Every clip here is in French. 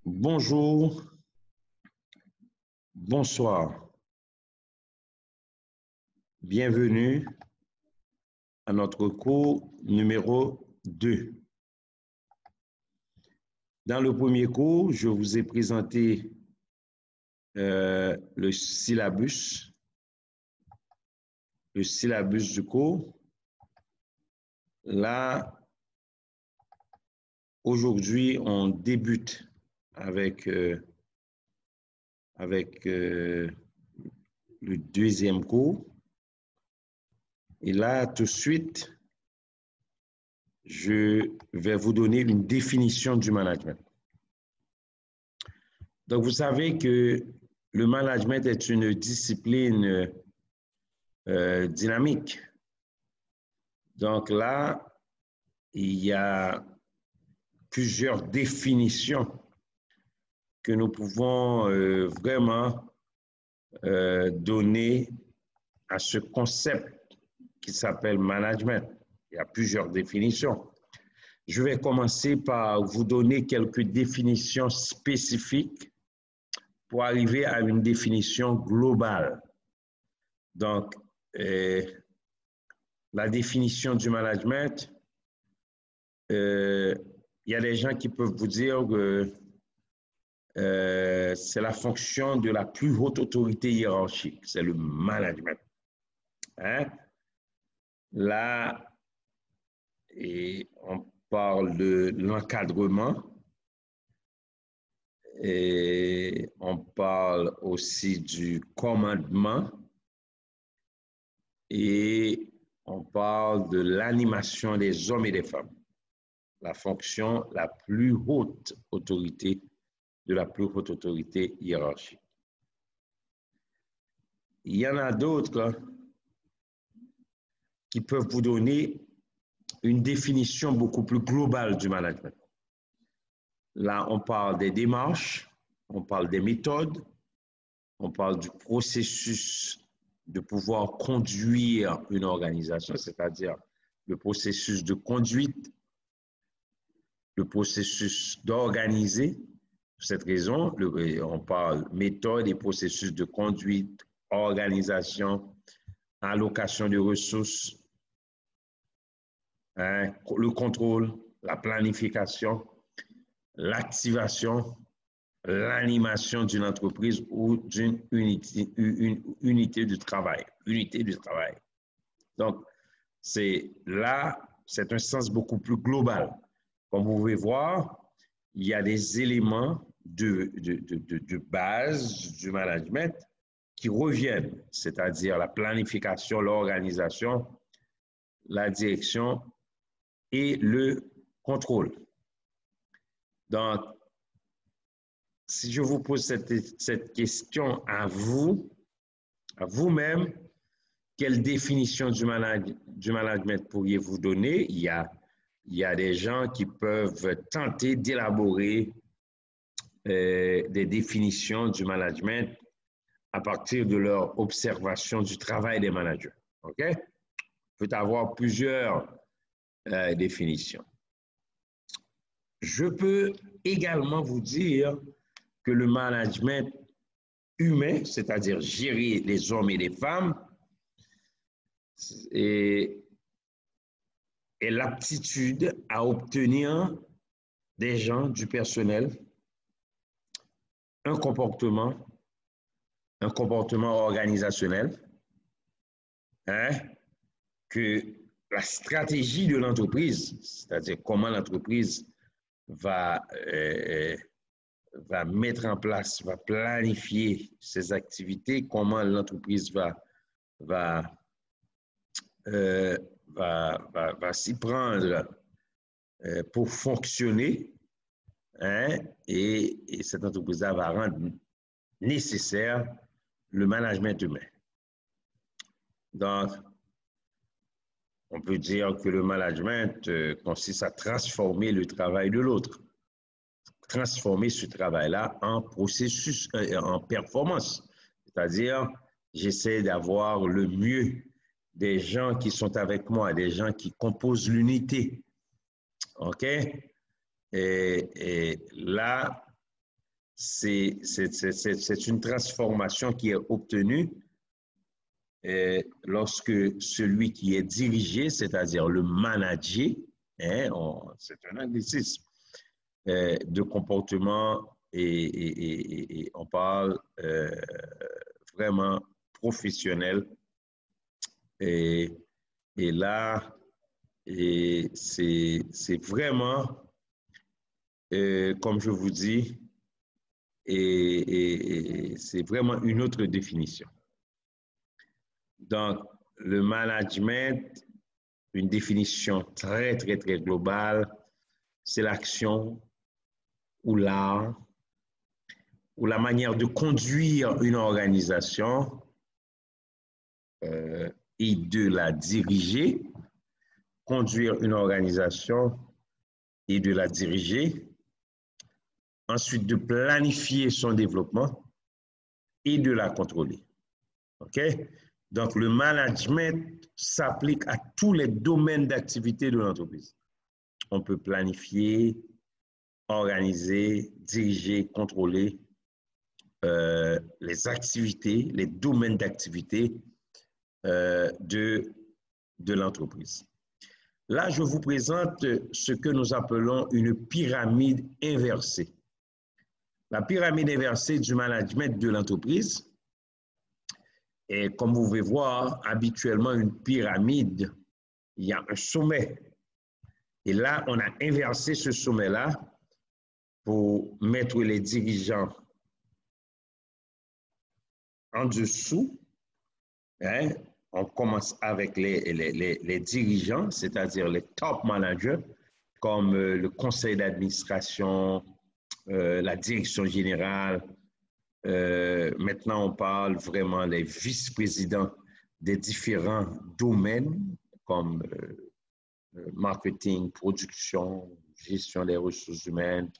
Bonjour, bonsoir. Bienvenue à notre cours numéro 2. Dans le premier cours, je vous ai présenté le syllabus du cours. Là, aujourd'hui, on débute avec le deuxième cours. Et là, tout de suite, je vais vous donner une définition du management. Donc, vous savez que le management est une discipline dynamique. Donc là, il y a plusieurs définitions que nous pouvons vraiment donner à ce concept qui s'appelle management. Il y a plusieurs définitions. Je vais commencer par vous donner quelques définitions spécifiques pour arriver à une définition globale. Donc, la définition du management, il y a des gens qui peuvent vous dire que c'est la fonction de la plus haute autorité hiérarchique, c'est le management. Hein? Là, et on parle de l'encadrement et on parle aussi du commandement et on parle de l'animation des hommes et des femmes, la fonction la plus haute autorité de la plus haute autorité hiérarchique. Il y en a d'autres qui peuvent vous donner une définition beaucoup plus globale du management. Là, on parle des démarches, on parle des méthodes, on parle du processus de pouvoir conduire une organisation, c'est-à-dire le processus de conduite, le processus d'organiser. Pour cette raison, on parle méthode et processus de conduite, organisation, allocation de ressources, hein, le contrôle, la planification, l'activation, l'animation d'une entreprise ou d'une unité du travail. Donc, c'est un sens beaucoup plus global. Comme vous pouvez voir, il y a des éléments de base du management qui reviennent, c'est-à-dire la planification, l'organisation, la direction et le contrôle. Donc, si je vous pose cette question à vous-même, quelle définition du management pourriez-vous donner? Il y a des gens qui peuvent tenter d'élaborer des définitions du management à partir de leur observation du travail des managers. OK? Il peut avoir plusieurs définitions. Je peux également vous dire que le management humain, c'est-à-dire gérer les hommes et les femmes, est l'aptitude à obtenir des gens, du personnel, un comportement organisationnel, hein, que la stratégie de l'entreprise, c'est-à-dire comment l'entreprise va mettre en place, va planifier ses activités, comment l'entreprise va s'y prendre pour fonctionner, hein, et cette entreprise-là va rendre nécessaire le management humain. Donc, on peut dire que le management consiste à transformer le travail de l'autre, transformer ce travail-là en processus, en performance. C'est-à-dire, j'essaie d'avoir le mieux des gens qui sont avec moi, des gens qui composent l'unité. OK? Et là, c'est une transformation qui est obtenue lorsque celui qui est dirigé, c'est-à-dire le manager, hein, c'est un anglicisme, de comportement et on parle vraiment professionnel. Et là, c'est vraiment, comme je vous dis, et c'est vraiment une autre définition. Donc, le management, une définition très, très, très globale, c'est l'action ou l'art ou la manière de conduire une organisation et de la diriger, conduire une organisation et de la diriger, ensuite de planifier son développement et de la contrôler. OK? Donc, le management s'applique à tous les domaines d'activité de l'entreprise. On peut planifier, organiser, diriger, contrôler les activités, les domaines d'activité de l'entreprise. Là, je vous présente ce que nous appelons une pyramide inversée. La pyramide inversée du management de l'entreprise est, comme vous pouvez voir, habituellement une pyramide. Il y a un sommet. Et là, on a inversé ce sommet-là pour mettre les dirigeants en dessous. Hein? On commence avec les dirigeants, c'est-à-dire les top managers, comme le conseil d'administration, la direction générale. Maintenant, on parle vraiment des vice-présidents des différents domaines, comme marketing, production, gestion des ressources humaines.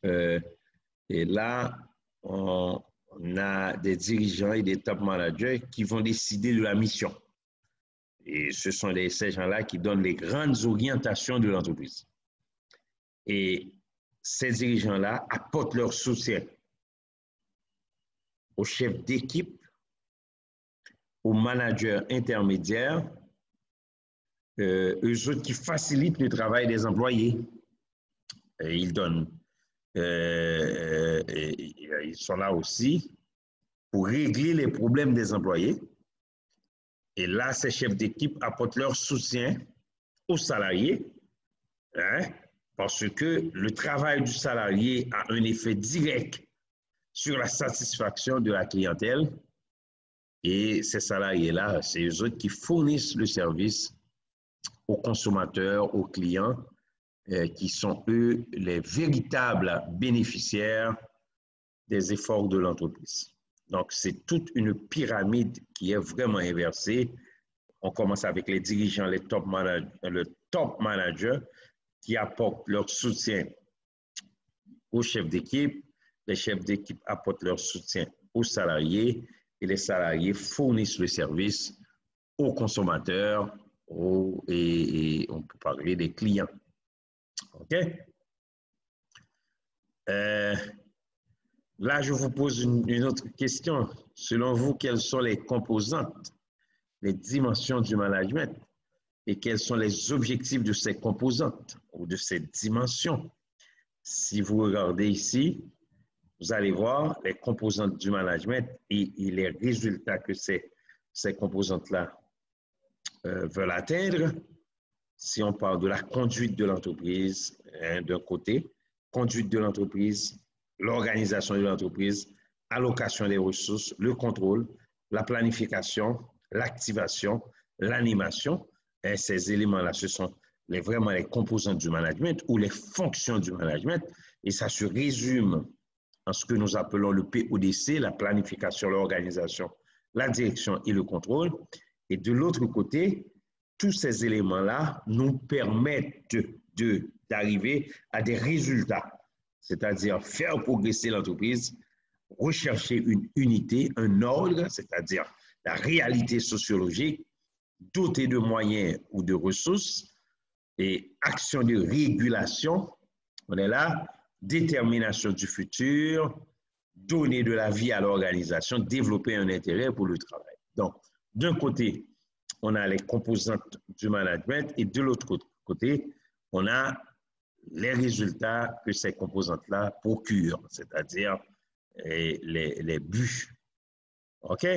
Et là, on a des dirigeants et des top managers qui vont décider de la mission. Et ce sont ces gens-là qui donnent les grandes orientations de l'entreprise. Et ces dirigeants-là apportent leur soutien aux chefs d'équipe, aux managers intermédiaires, eux autres qui facilitent le travail des employés. Et ils donnent, ils sont là aussi pour régler les problèmes des employés. Et là, ces chefs d'équipe apportent leur soutien aux salariés, hein, parce que le travail du salarié a un effet direct sur la satisfaction de la clientèle. Et ces salariés-là, c'est eux autres qui fournissent le service aux consommateurs, aux clients, qui sont eux les véritables bénéficiaires des efforts de l'entreprise. Donc, c'est toute une pyramide qui est vraiment inversée. On commence avec les dirigeants, le top manager qui apportent leur soutien aux chefs d'équipe. Les chefs d'équipe apportent leur soutien aux salariés et les salariés fournissent le service aux consommateurs et on peut parler des clients. OK? Là, je vous pose une autre question. Selon vous, quelles sont les composantes, les dimensions du management et quels sont les objectifs de ces composantes ou de ces dimensions? Si vous regardez ici, vous allez voir les composantes du management et les résultats que ces composantes-là veulent atteindre. Si on parle de la conduite de l'entreprise, hein, d'un côté, conduite de l'entreprise, l'organisation de l'entreprise, allocation des ressources, le contrôle, la planification, l'activation, l'animation, et ces éléments-là, ce sont vraiment les composantes du management ou les fonctions du management, et ça se résume en ce que nous appelons le PODC, la planification, l'organisation, la direction et le contrôle. Et de l'autre côté, tous ces éléments-là nous permettent d'arriver à des résultats, c'est-à-dire faire progresser l'entreprise, rechercher une unité, un ordre, c'est-à-dire la réalité sociologique, doter de moyens ou de ressources et action de régulation. On est là, détermination du futur, donner de la vie à l'organisation, développer un intérêt pour le travail. Donc, d'un côté, on a les composantes du management et de l'autre côté, on a les résultats que ces composantes-là procurent, c'est-à-dire les buts. OK?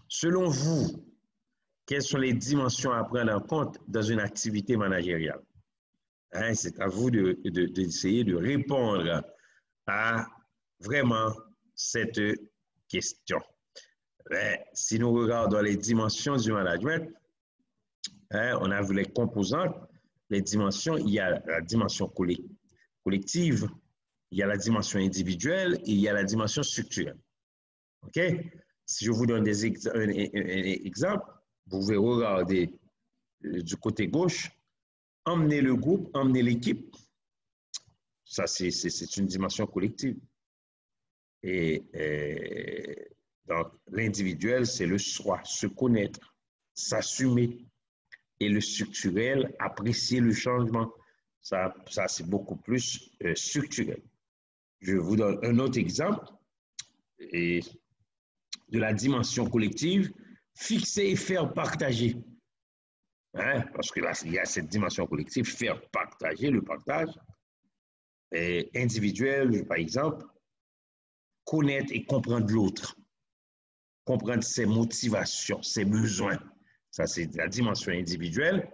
Selon vous, quelles sont les dimensions à prendre en compte dans une activité managériale? Hein, c'est à vous d'essayer de répondre à vraiment cette question. Mais si nous regardons les dimensions du management, hein, on a vu les composantes, les dimensions, il y a la dimension collective, il y a la dimension individuelle et il y a la dimension structurelle. OK? Si je vous donne un exemple, vous pouvez regarder du côté gauche, emmener le groupe, emmener l'équipe. Ça, c'est une dimension collective. Et donc, l'individuel, c'est le soi, se connaître, s'assumer. Et le structurel, apprécier le changement. Ça c'est beaucoup plus structurel. Je vous donne un autre exemple et de la dimension collective, fixer et faire partager. Hein? Parce que là, il y a cette dimension collective, faire partager, le partage. Et individuel, par exemple, connaître et comprendre l'autre, comprendre ses motivations, ses besoins. Ça, c'est la dimension individuelle.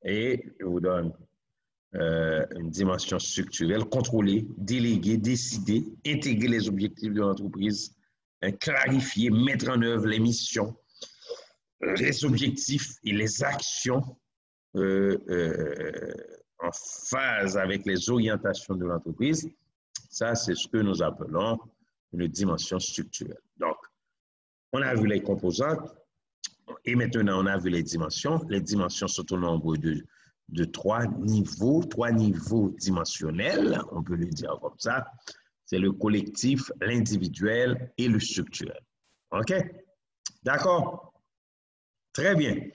Et je vous donne une dimension structurelle, contrôler, déléguer, décider, intégrer les objectifs de l'entreprise, clarifier, mettre en œuvre les missions, les objectifs et les actions en phase avec les orientations de l'entreprise. Ça, c'est ce que nous appelons une dimension structurelle. Donc, on a vu les composantes et maintenant on a vu les dimensions. Les dimensions sont au nombre de trois niveaux dimensionnels, on peut le dire comme ça. C'est le collectif, l'individuel et le structurel. OK? D'accord? Très bien.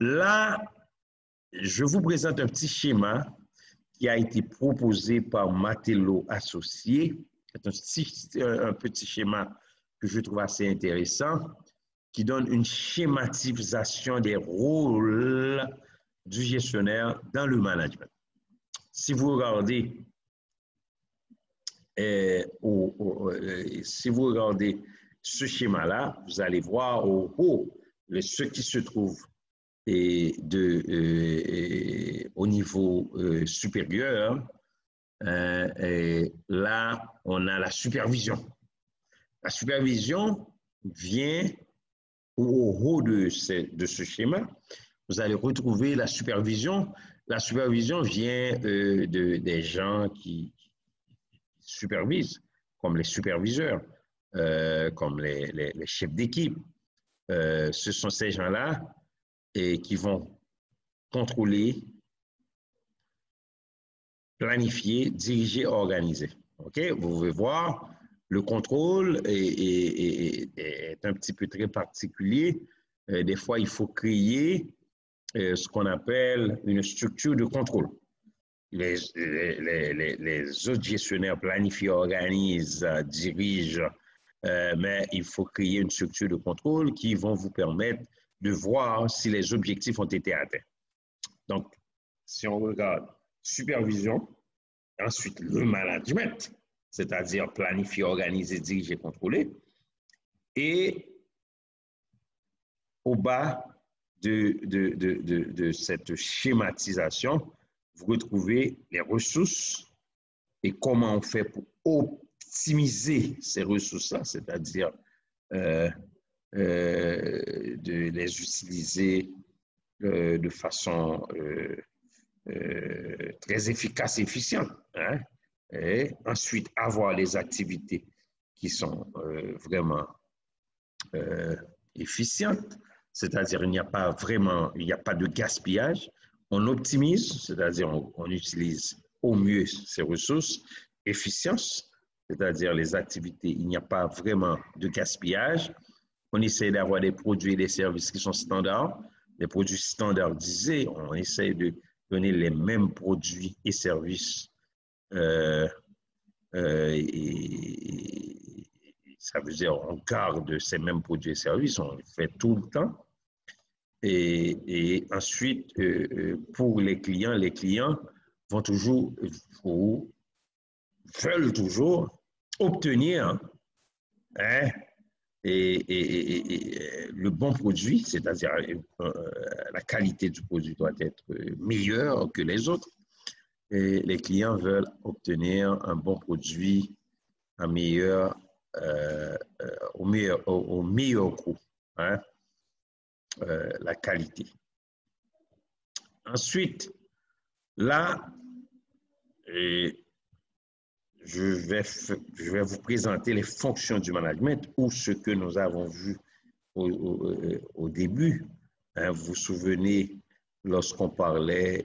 Là, je vous présente un petit qui a été proposé par Matello Associés. C'est un petit schéma que je trouve assez intéressant, qui donne une schématisation des rôles du gestionnaire dans le management. Si vous regardez, ce schéma-là, vous allez voir au haut ce qui se trouve au niveau supérieur. Là, on a la supervision. La supervision vient au haut de ce schéma. Vous allez retrouver la supervision. La supervision vient des gens qui supervisent, comme les superviseurs, comme les chefs d'équipe. Ce sont ces gens-là qui vont contrôler, planifier, diriger, organiser. OK? Vous pouvez voir, le contrôle est un petit peu très particulier. Des fois, il faut créer ce qu'on appelle une structure de contrôle. Les autres gestionnaires planifient, organisent, dirigent, mais il faut créer une structure de contrôle qui vont vous permettre de voir si les objectifs ont été atteints. Donc, si on regarde supervision, ensuite le management, c'est-à-dire planifier, organiser, diriger, contrôler, et au bas de cette schématisation, vous retrouvez les ressources et comment on fait pour optimiser ces ressources-là, c'est-à-dire de les utiliser de façon très efficace et efficiente. Hein? Et ensuite, avoir les activités qui sont vraiment efficientes, c'est-à-dire il n'y a pas de gaspillage. On optimise, c'est-à-dire on utilise au mieux ces ressources. Efficience, c'est-à-dire les activités, il n'y a pas vraiment de gaspillage. On essaie d'avoir des produits et des services qui sont standards, des produits standardisés. On essaie de donner les mêmes produits et services euh, et ça veut dire on garde ces mêmes produits et services, on le fait tout le temps. Et ensuite, pour les clients vont toujours, veulent toujours obtenir hein, le bon produit, c'est-à-dire la qualité du produit doit être meilleure que les autres. Et les clients veulent obtenir un bon produit à meilleur, au meilleur coût, hein, la qualité. Ensuite, là, je vais vous présenter les fonctions du management ou ce que nous avons vu au début. Hein, vous vous souvenez lorsqu'on parlait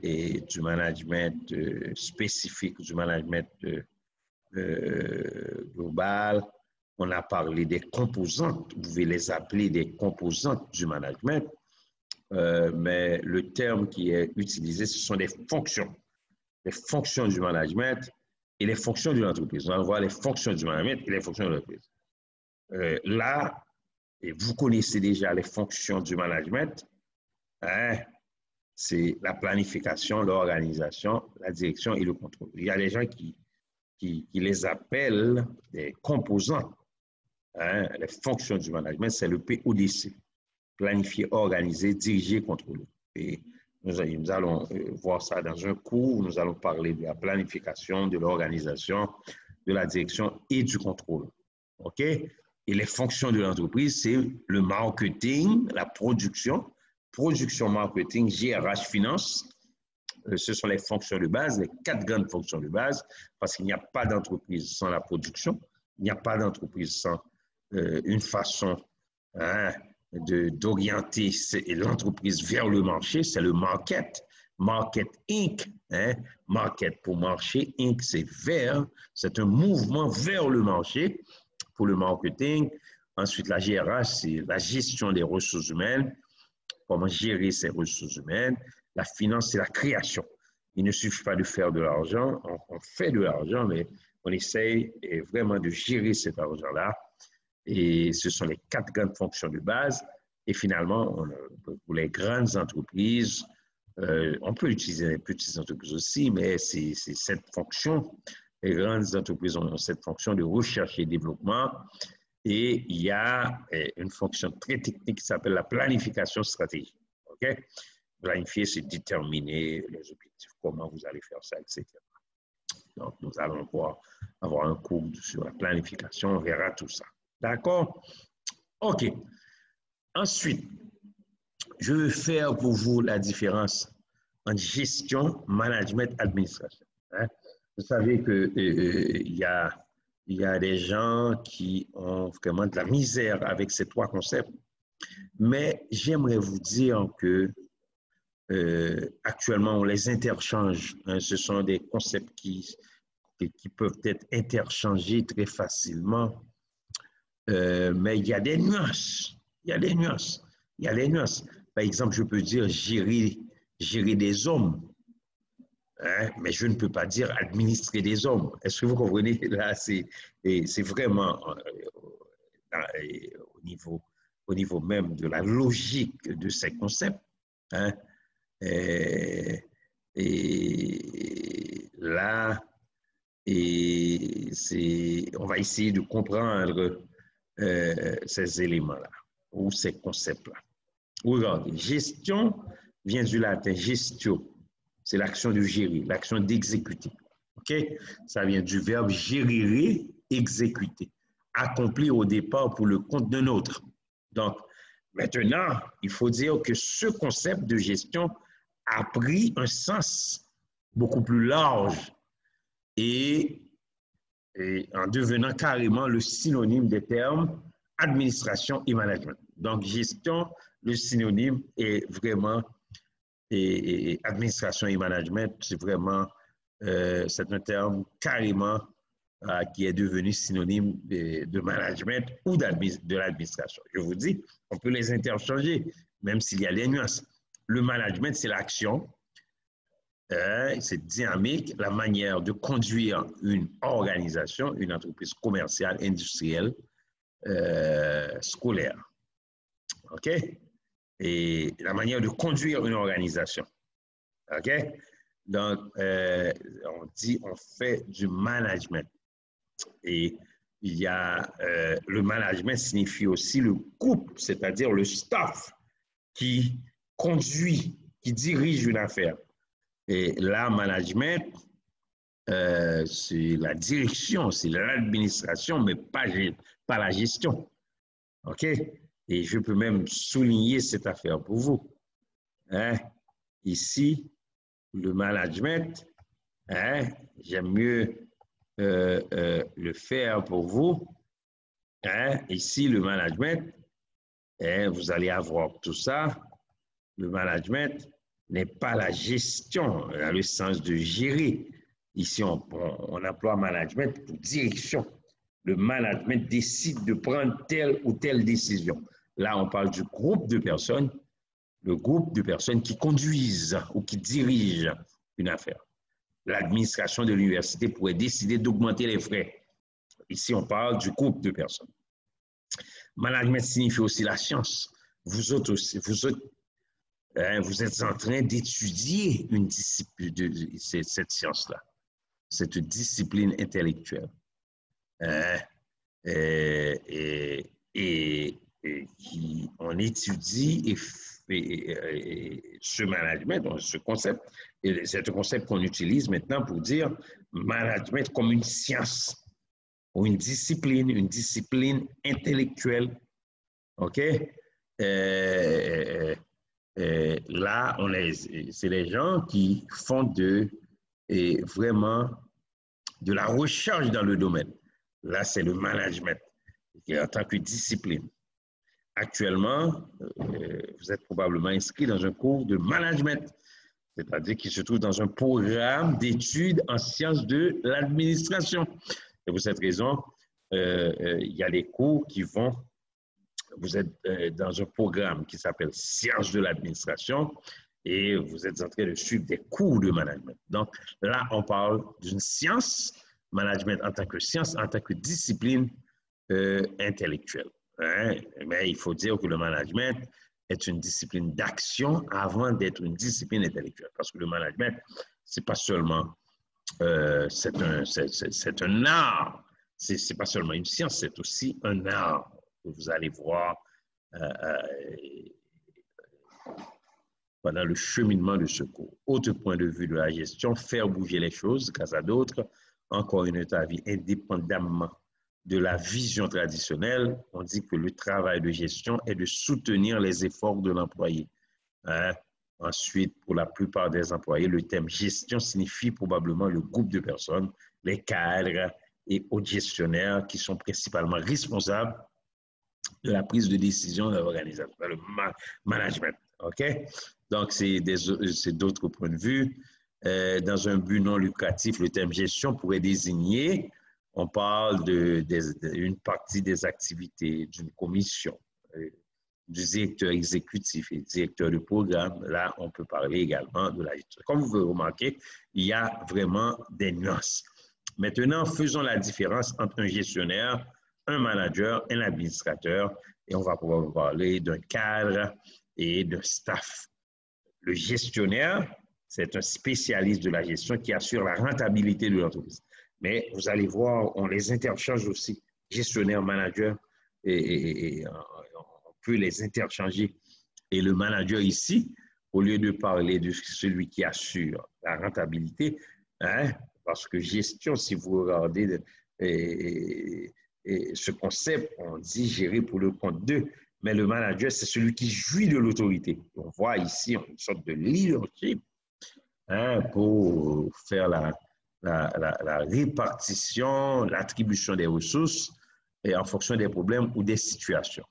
du management spécifique, du management global, on a parlé des composantes, vous pouvez les appeler des composantes du management, mais le terme qui est utilisé, ce sont des fonctions. Les fonctions du management et les fonctions de l'entreprise. On va voir les fonctions du management et les fonctions de l'entreprise. Là, et vous connaissez déjà les fonctions du management, hein, c'est la planification, l'organisation, la direction et le contrôle. Il y a des gens qui les appellent des composants. Hein, les fonctions du management, c'est le PODC. Planifier, organiser, diriger, contrôler. Et nous allons voir ça dans un cours où nous allons parler de la planification, de l'organisation, de la direction et du contrôle. OK? Et les fonctions de l'entreprise, c'est le marketing, la production, marketing, GRH, finance. Ce sont les fonctions de base, les 4 grandes fonctions de base, parce qu'il n'y a pas d'entreprise sans la production, il n'y a pas d'entreprise sans une façon hein, d'orienter l'entreprise vers le marché, c'est le market. Market Inc. Hein, market pour marché, Inc. c'est vers, c'est un mouvement vers le marché pour le marketing. Ensuite, la GRH, c'est la gestion des ressources humaines, comment gérer ces ressources humaines. La finance, c'est la création. Il ne suffit pas de faire de l'argent, on fait de l'argent, mais on essaye vraiment de gérer cet argent-là. Et ce sont les 4 grandes fonctions de base. Et finalement, pour les grandes entreprises, on peut utiliser les petites entreprises aussi, mais c'est cette fonction. Les grandes entreprises ont cette fonction de recherche et développement. Et il y a une fonction très technique qui s'appelle la planification stratégique. OK? Planifier, c'est déterminer les objectifs, comment vous allez faire ça, etc. Donc, nous allons avoir un cours sur la planification, on verra tout ça. D'accord? OK. Ensuite, je vais faire pour vous la différence entre gestion, management, administration. Hein? Vous savez qu'il y a des gens qui ont vraiment de la misère avec ces 3 concepts, mais j'aimerais vous dire que actuellement, on les interchange. Hein, ce sont des concepts qui peuvent être interchangés très facilement, mais il y a des nuances. Il y a des nuances. Il y a des nuances. Par exemple, je peux dire gérer des hommes, hein, mais je ne peux pas dire administrer des hommes. Est-ce que vous comprenez? Là, c'est vraiment au niveau même de la logique de ces concepts. Hein, et là, on va essayer de comprendre ces éléments-là ou ces concepts-là. Regardez, gestion vient du latin gestio, c'est l'action de gérer, l'action d'exécuter. OK? Ça vient du verbe gérer, exécuter, accompli au départ pour le compte d'un autre. Donc, maintenant, il faut dire que ce concept de gestion a pris un sens beaucoup plus large et en devenant carrément le synonyme des termes administration et management. Donc, gestion, le synonyme est vraiment administration et management, c'est vraiment, c'est un terme carrément qui est devenu synonyme de management ou de l'administration. Je vous dis, on peut les interchanger, même s'il y a des nuances. Le management, c'est l'action c'est dynamique, la manière de conduire une organisation, une entreprise commerciale, industrielle, scolaire. OK? Et la manière de conduire une organisation. OK? Donc, on fait du management. Et il y a le management signifie aussi le groupe, c'est-à-dire le staff qui conduit, qui dirige une affaire. Et là, management, c'est la direction, c'est l'administration, mais pas la gestion. OK? Et je peux même souligner cette affaire pour vous. Hein? Ici, le management, hein? J'aime mieux le faire pour vous. Hein? Ici, le management, hein? Vous allez avoir tout ça. Le management n'est pas la gestion, dans le sens de gérer. Ici, on emploie management pour direction. Le management décide de prendre telle ou telle décision. Là, on parle du groupe de personnes, le groupe de personnes qui conduisent ou qui dirigent une affaire. L'administration de l'université pourrait décider d'augmenter les frais. Ici, on parle du groupe de personnes. Management signifie aussi la science. Vous autres aussi, vous êtes en train d'étudier une discipline, cette science-là, cette discipline intellectuelle. Qui on étudie ce management, ce concept, et c'est un concept qu'on utilise maintenant pour dire management comme une science ou une discipline intellectuelle. OK? Là, c'est les gens qui font vraiment de la recherche dans le domaine. Là, c'est le management en tant que discipline. Actuellement, vous êtes probablement inscrit dans un cours de management, c'est-à-dire qui se trouve dans un programme d'études en sciences de l'administration. Et pour cette raison, il y a des cours qui vont... Vous êtes dans un programme qui s'appelle Sciences de l'administration et vous êtes en train de suivre des cours de management. Donc là, on parle d'une science, management en tant que science, en tant que discipline intellectuelle. Hein? Mais il faut dire que le management est une discipline d'action avant d'être une discipline intellectuelle. Parce que le management, c'est pas seulement, c'est un art. C'est pas seulement une science, c'est aussi un art. Vous allez voir pendant le cheminement de ce cours. Autre point de vue de la gestion, faire bouger les choses grâce à d'autres, encore une autre avis, indépendamment de la vision traditionnelle, on dit que le travail de gestion est de soutenir les efforts de l'employé. Hein? Ensuite, pour la plupart des employés, le terme gestion signifie probablement le groupe de personnes, les cadres et autres gestionnaires qui sont principalement responsables de la prise de décision de l'organisation, le management. OK? Donc, c'est d'autres points de vue. Dans un but non lucratif, le terme gestion pourrait désigner, on parle d'une partie des activités d'une commission, du directeur exécutif et directeur de programme. Là, on peut parler également de la gestion. Comme vous pouvez remarquer, il y a vraiment des nuances. Maintenant, faisons la différence entre un gestionnaire, un manager, un administrateur, et on va pouvoir parler d'un cadre et d'un staff. Le gestionnaire, c'est un spécialiste de la gestion qui assure la rentabilité de l'entreprise. Mais vous allez voir, on les interchange aussi, gestionnaire, manager, et on peut les interchanger. Et le manager ici, au lieu de parler de celui qui assure la rentabilité, hein, parce que gestion, si vous regardez ce concept, on dit gérer pour le compte d'eux, mais le manager, c'est celui qui jouit de l'autorité. On voit ici une sorte de leadership, hein, pour faire la répartition, l'attribution des ressources et en fonction des problèmes ou des situations.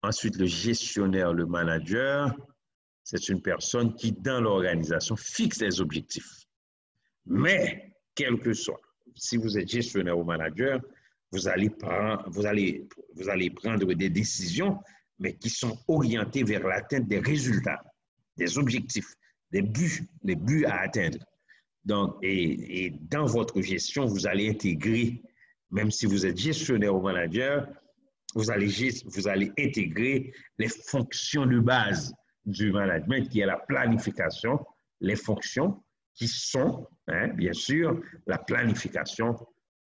Ensuite, le gestionnaire, le manager, c'est une personne qui, dans l'organisation, fixe les objectifs. Mais, quel que soit, si vous êtes gestionnaire ou manager, vous allez prendre des décisions, mais qui sont orientées vers l'atteinte des résultats, des objectifs, les buts à atteindre. Donc, et dans votre gestion, vous allez intégrer, même si vous êtes gestionnaire ou manager, vous allez intégrer les fonctions de base du management, qui est la planification, les fonctions qui sont, hein, bien sûr, la planification,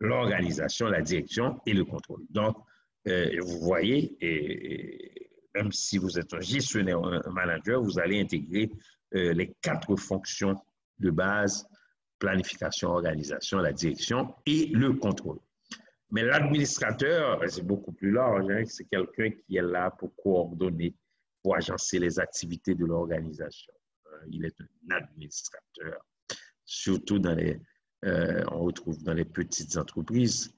l'organisation, la direction et le contrôle. Donc, vous voyez, même si vous êtes un gestionnaire ou un manager, vous allez intégrer les 4 fonctions de base: planification, organisation, la direction et le contrôle. Mais l'administrateur, c'est beaucoup plus large, hein, c'est quelqu'un qui est là pour coordonner, pour agencer les activités de l'organisation. Il est un administrateur, surtout on retrouve dans les petites entreprises,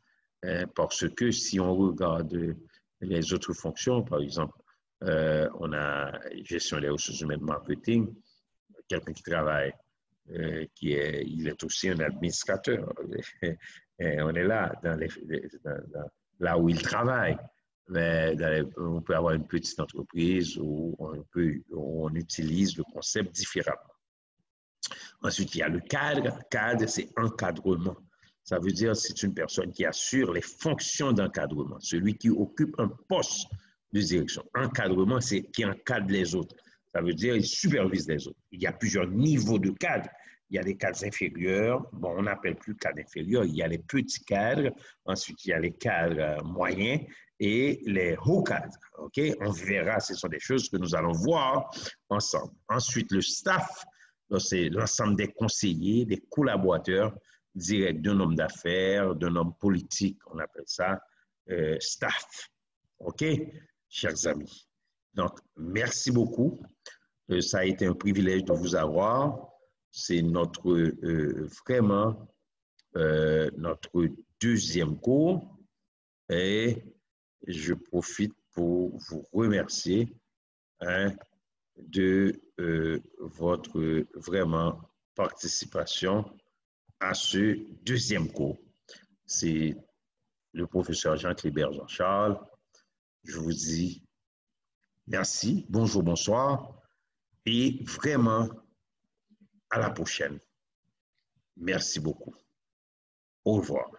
parce que si on regarde les autres fonctions, par exemple, on a gestion des ressources humaines, marketing, quelqu'un qui travaille, il est aussi un administrateur. On est là, là où il travaille. Mais on peut avoir une petite entreprise où on utilise le concept différemment. Ensuite, il y a le cadre. Cadre, c'est encadrement. Ça veut dire que c'est une personne qui assure les fonctions d'encadrement, celui qui occupe un poste de direction. Encadrement, c'est qui encadre les autres. Ça veut dire qu'il supervise les autres. Il y a plusieurs niveaux de cadres. Il y a des cadres inférieurs. Bon, on n'appelle plus cadres inférieurs. Il y a les petits cadres. Ensuite, il y a les cadres moyens et les hauts cadres. OK? On verra, ce sont des choses que nous allons voir ensemble. Ensuite, le staff, c'est l'ensemble des conseillers, des collaborateurs directs d'un homme d'affaires, d'un homme politique. On appelle ça staff. OK? Chers amis. Donc, merci beaucoup. Ça a été un privilège de vous avoir. C'est vraiment notre deuxième cours et je profite pour vous remercier, hein, de votre vraiment participation à ce deuxième cours. C'est le professeur Jean-Clébert Jean-Charles. Je vous dis merci, bonjour, bonsoir et vraiment à la prochaine. Merci beaucoup. Au revoir.